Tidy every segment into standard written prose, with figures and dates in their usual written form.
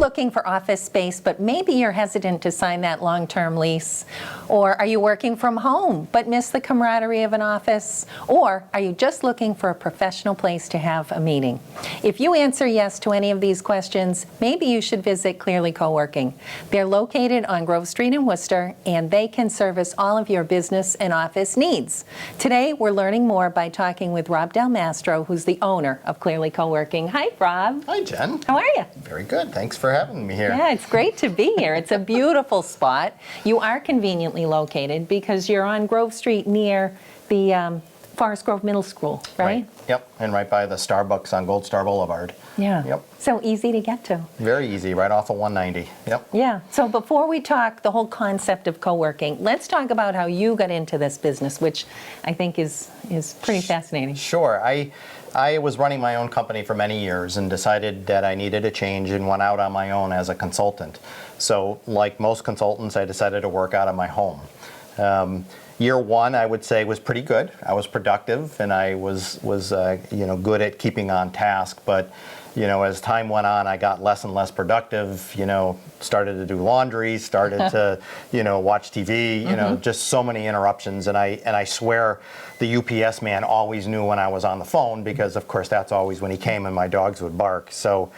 looking for office space, but maybe you're hesitant to sign that long-term lease? Or are you working from home, but miss the camaraderie of an office? Or are you just looking for a professional place to have a meeting? If you answer yes to any of these questions, maybe you should visit Clearly Coworking. They're located on Grove Street in Worcester, and they can service all of your business and office needs. Today, we're learning more by talking with Rob Del Mastro, who's the owner of Clearly Coworking. Hi, Rob. Hi, Jen. How are you? Very good. Thanks for having me here. Yeah, it's great to be here. It's a beautiful spot. You are conveniently located because you're on Grove Street near the Forest Grove Middle School, right? Yep, and right by the Starbucks on Gold Star Boulevard. Yeah. Yep. So easy to get to. Very easy, right off of 190. Yep. Yeah. So before we talk the whole concept of co-working, let's talk about how you got into this business, which I think is pretty fascinating. Sure. I was running my own company for many years and decided that I needed a change and went out on my own as a consultant. So like most consultants, I decided to work out of my home. Year one, I would say, was pretty good. I was productive and I was good at keeping on task. But as time went on, I got less and less productive. Started to do laundry, started to watch TV. Just so many interruptions. And I swear, the UPS man always knew when I was on the phone because, of course, that's always when he came and my dogs would bark. So.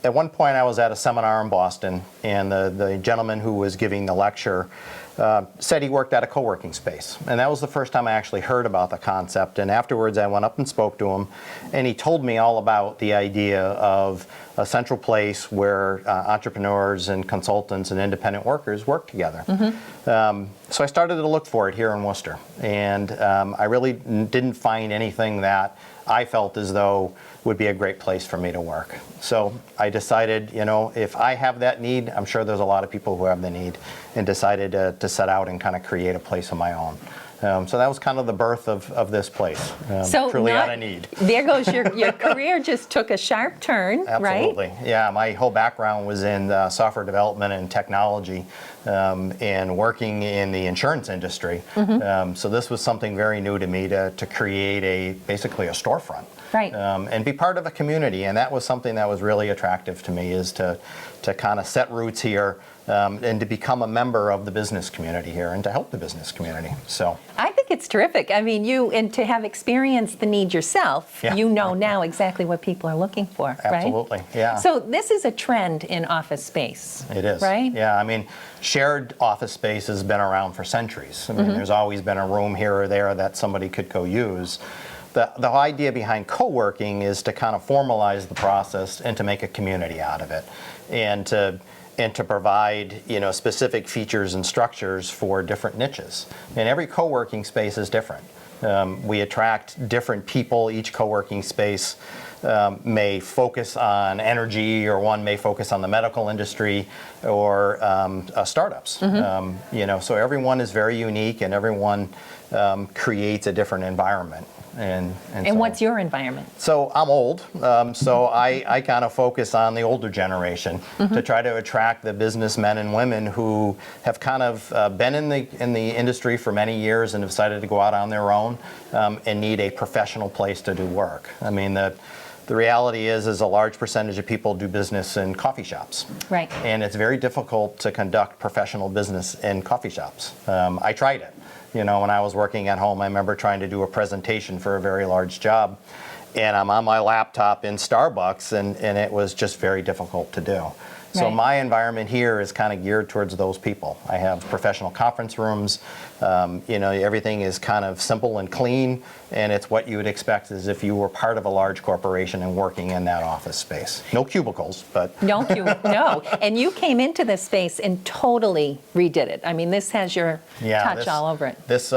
At one point, I was at a seminar in Boston, and the gentleman who was giving the lecture said he worked at a co-working space. And that was the first time I actually heard about the concept. And afterwards, I went up and spoke to him, and he told me all about the idea of a central place where entrepreneurs and consultants and independent workers work together. So I started to look for it here in Worcester. And I really didn't find anything that I felt as though would be a great place for me to work. So I decided, if I have that need, I'm sure there's a lot of people who have the need, and decided to set out and kind of create a place of my own. So that was kind of the birth of this place, truly out of need. There goes your career just took a sharp turn, Absolutely. Right? Yeah, my whole background was in software development and technology and working in the insurance industry. So this was something very new to me to create basically a storefront. Right. And be part of a community, and that was something that was really attractive to me, is to kind of set roots here and to become a member of the business community here and to help the business community. So I think it's terrific. I mean, and to have experienced the need yourself, now exactly what people are looking for, right? Absolutely, yeah. So this is a trend in office space. It is. Right? Yeah, I mean, shared office space has been around for centuries. I mean, there's always been a room here or there that somebody could go use. The idea behind co-working is to kind of formalize the process and to make a community out of it, and to provide specific features and structures for different niches. And every co-working space is different. We attract different people. Each co-working space may focus on energy, or one may focus on the medical industry, or startups. So everyone is very unique, and everyone creates a different environment. And so, what's your environment? So I'm old, so I kind of focus on the older generation to try to attract the businessmen and women who have kind of been in the industry for many years and have decided to go out on their own and need a professional place to do work. I mean, the reality is a large percentage of people do business in coffee shops. Right. And it's very difficult to conduct professional business in coffee shops. I tried it. When I was working at home, I remember trying to do a presentation for a very large job, and I'm on my laptop in Starbucks, and it was just very difficult to do. So my environment here is kind of geared towards those people. I have professional conference rooms. Everything is kind of simple and clean, and it's what you would expect as if you were part of a large corporation and working in that office space. No cubicles, but... No. And you came into this space and totally redid it. I mean, this has your touch all over it. This,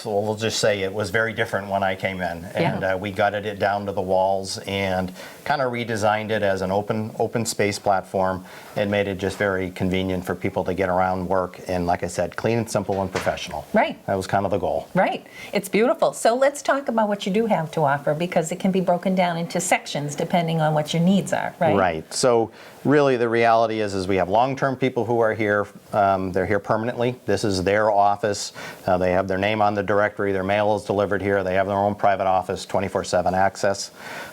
we'll just say it was very different when I came in. And we gutted it down to the walls and kind of redesigned it as an open space platform. platform and made it just very convenient for people to get around work. And like I said, clean and simple and professional. Right. That was kind of the goal. Right. It's beautiful. So let's talk about what you do have to offer, because it can be broken down into sections depending on what your needs are, right? Right. So really the reality is we have long-term people who are here. They're here permanently. This is their office. They have their name on the directory. Their mail is delivered here. They have their own private office, 24/7 access.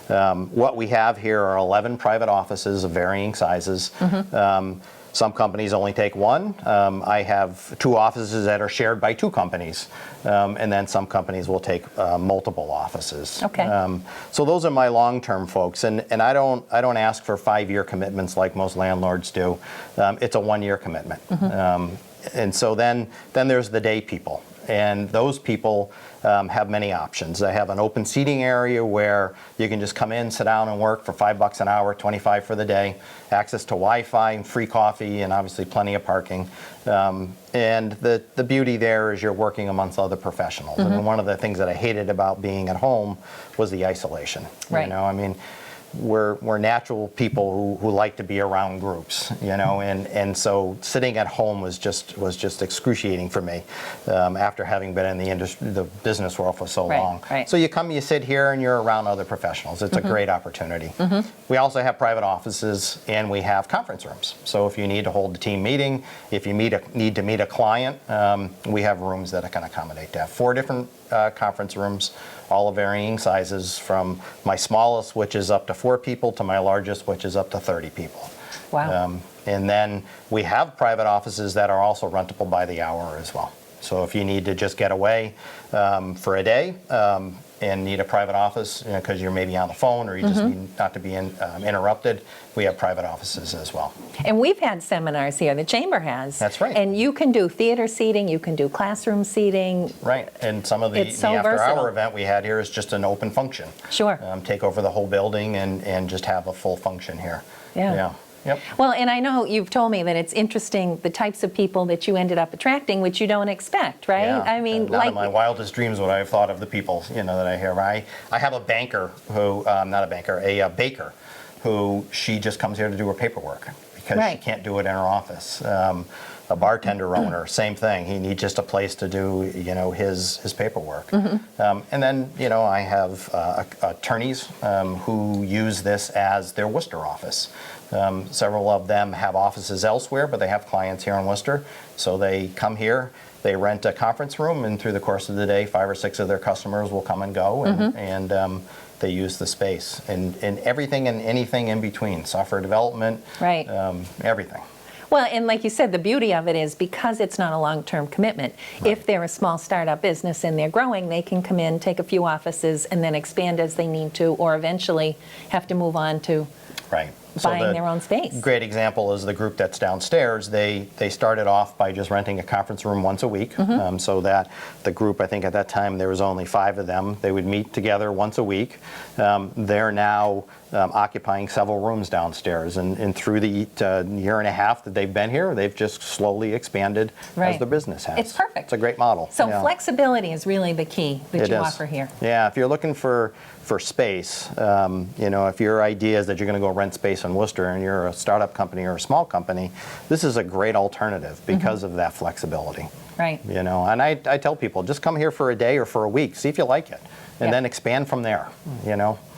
What we have here are 11 private offices of varying sizes. Some companies only take one. I have 2 offices that are shared by 2 companies, and then some companies will take multiple offices. Okay. So those are my long-term folks, and I don't ask for 5-year commitments like most landlords do. It's a 1-year commitment, and so then there's the day people. And those people have many options. They have an open seating area where you can just come in, sit down and work for $5 an hour, $25 for the day, access to Wi-Fi, free coffee, and obviously plenty of parking. And the beauty there is you're working amongst other professionals. And one of the things that I hated about being at home was the isolation. Right. You know, I mean, we're natural people who like to be around groups, you know, and so sitting at home was just excruciating for me after having been in the business world for so Right, long. right. So you come, you sit here, and you're around other professionals. It's a great opportunity. We also have private offices, and we have conference rooms. So if you need to hold a team meeting, if you need to meet a client, we have rooms that can accommodate that. 4 different conference rooms, all of varying sizes, from my smallest, which is up to 4 people, to my largest, which is up to 30 people. Wow. And then we have private offices that are also rentable by the hour as well. So if you need to just get away for a day and need a private office because you're maybe on the phone, or you just need not to be interrupted, we have private offices as well. And we've had seminars here, the Chamber has. That's right. And you can do theater seating, you can do classroom seating. Right, and some of the It's so after-hour versatile. event we had here is just an open function. Sure. Take over the whole building and just have a full function here. Yeah. Yep. Well, and I know you've told me that it's interesting the types of people that you ended up attracting, which you don't expect, right? Yeah. I mean, Not in my wildest dreams would I have thought of the people that I hear. I have a banker who, not a banker, a baker, who she just comes here to do her paperwork because she Right. can't do it in her office. A bartender owner, same thing. He needs just a place to do his paperwork. And then I have attorneys who use this as their Worcester office. Several of them have offices elsewhere, but they have clients here in Worcester. So they come here, they rent a conference room, and through the course of the day, 5 or 6 of their customers will come and go, and they use the space. And everything and anything in between, software development, Right. Everything. Well, and like you said, the beauty of it is because it's not a long-term commitment. Right. If they're a small startup business and they're growing, they can come in, take a few offices, and then expand as they need to, or eventually have to move on to Right. buying their own space. Great example is the group that's downstairs. They started off by just renting a conference room once a week, so that the group, I think at that time there was only 5 of them. They would meet together once a week. They're now occupying several rooms downstairs, and through the year and a half that they've been here, they've just slowly expanded as Right. the business has. It's perfect. It's a great model. So Yeah. flexibility is really the key that It you is. offer here. Yeah, if you're looking for space, if your idea is that you're going to go rent space in Worcester and you're a startup company or a small company, this is a great alternative because of that flexibility. Right. And I tell people, just come here for a day or for a week, see if you like it, and Yeah. then expand from there.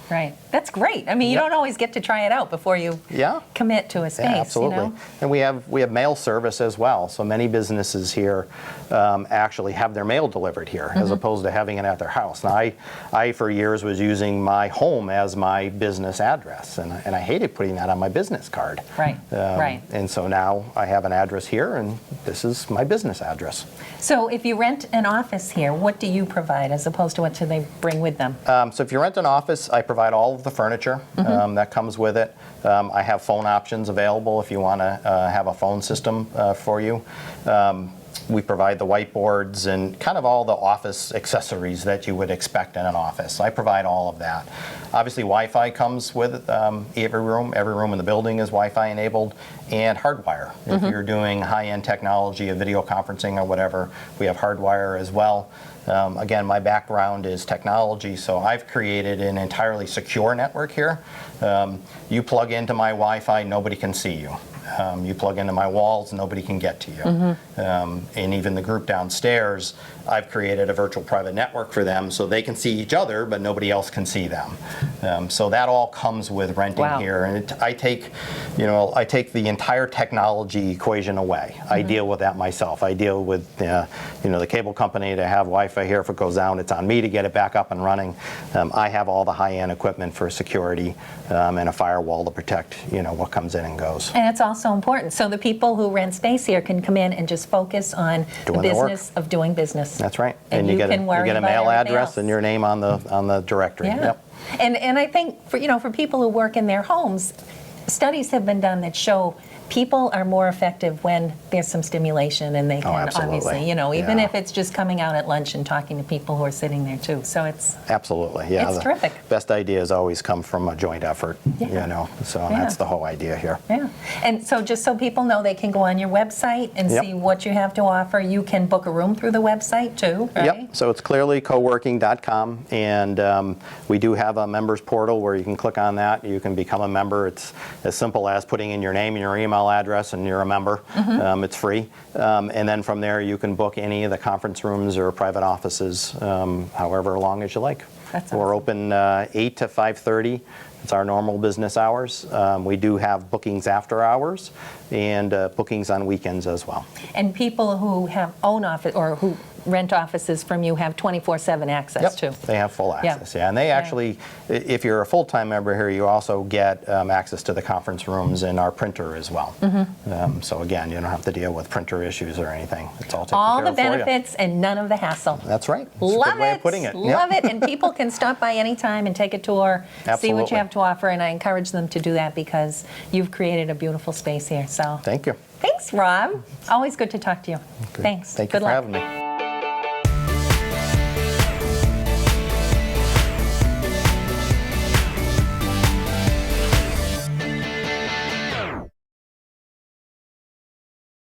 Right. That's great. I mean, you Yep. don't always get to try it out before you Yeah. commit to a space. Yeah, absolutely. And we have mail service as well. So many businesses here actually have their mail delivered here as opposed to having it at their house. Now, I for years was using my home as my business address, and I hated putting that on my business card. Right, right. And so now I have an address here, and this is my business address. So if you rent an office here, what do you provide as opposed to what do they bring with them? So if you rent an office, I provide all of the furniture that comes with it. I have phone options available if you want to have a phone system for you. We provide the whiteboards and kind of all the office accessories that you would expect in an office. I provide all of that. Obviously, Wi-Fi comes with every room. Every room in the building is Wi-Fi enabled, and hardwire. If you're doing high-end technology of video conferencing or whatever, we have hardwire as well. Again, my background is technology, so I've created an entirely secure network here. You plug into my Wi-Fi, nobody can see you. You plug into my walls, nobody can get to you. And even the group downstairs, I've created a virtual private network for them so they can see each other, but nobody else can see them. So that all comes with renting here. And I take the entire technology equation away. I deal with that myself. I deal with the cable company to have Wi-Fi here. If it goes down, it's on me to get it back up and running. I have all the high-end equipment for security and a firewall to protect what comes in and goes. And it's also important. So the people who rent space here can come in and just focus on the business of doing business. That's right. And you get can worry you get a about mail everything address else. and your name on the directory. Yeah. Yep. And I think for people who work in their homes, studies have been done that show people are more effective when there's some stimulation, and they can obviously, even if it's just coming out at lunch and talking to people who are sitting there too. So it's absolutely, yeah. It's terrific. Best ideas always come from a joint effort, So that's the whole idea here. Yeah. And so just so people know, they can go on your website and see what you have to offer. You can book a room through the website too, right? Yep. So it's clearly coworking.com, and we do have a members portal where you can click on that. You can become a member. It's as simple as putting in your name and your email address, and you're a member. It's free. And then from there, you can book any of the conference rooms or private offices, however long as you like. That's We're awesome. open 8 to 5:30. It's our normal business hours. We do have bookings after hours and bookings on weekends as well. And people who own office or who rent offices from you have 24/7 access too. They have full access, And they actually, if you're a full-time member here, you also get access to the conference rooms and our printer as well. So again, you don't have to deal with printer issues or anything. It's all taken All care the of for you. benefits and none of the hassle. That's right. That's a Love good way it. of putting it. Love it. And people can stop by anytime and take a tour, see what Absolutely. you have to offer, and I encourage them to do that because you've created a beautiful space here. So Thank you. thanks, Rob. Always good to talk to you. Thanks. Thank you Good for luck. having me.